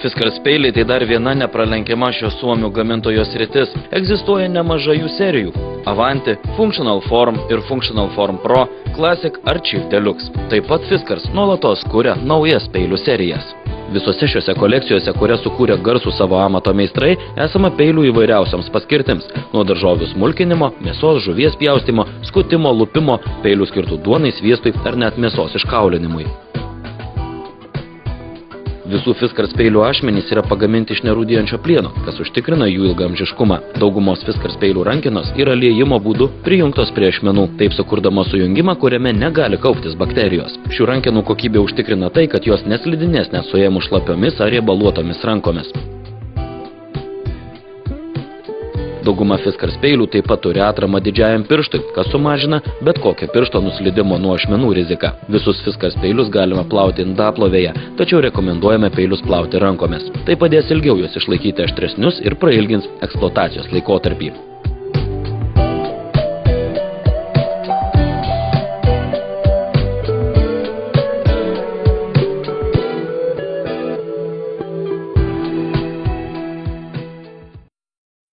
Fiskars peiliai tai dar viena nepralenkiama šio suomių gamintojos sritis. Egzistuoja nemažai jų serijų – Avanti, Functional Form ir Functional Form Pro, Classic ar Chief Deluxe. Taip pat Fiskars nuolatos kuria naujas peilių serijas. Visose šiose kolekcijose, kurias sukūrė garsų savo amato meistrai, esama peilių įvairiausiams paskirtims – nuo daržovių smulkinimo, mėsos, žuvies pjaustymo, skutimo, lupimo, peilių skirtų duonai, sviestui ar net mėsos iškaulinimui. Visų Fiskars peilių ašmenys yra pagaminti iš nerūdijančio plieno, kas užtikrina jų ilgaamžiškumą. Daugumos Fiskars peilių rankenos yra liejimo būdu prijungtos prie ašmenų, taip sukurdamos sujungimą, kuriame negali kauptis bakterijos. Šių rankenų kokybė užtikrina tai, kad jos neslidinės net suėmus šlapiomis ar riebaluotomis rankomis. Dauguma Fiskars peilių taip pat turi atramą didžiajam pirštui, kas sumažina bet kokio piršto nuslydimo nuo ašmenų riziką. Visus Fiskars peilius galima plauti indaplovėje, tačiau rekomenduojame peilius plauti rankomis. Tai padės ilgiau juos išlaikyti aštresnius ir prailgins eksploatacijos laikotarpį.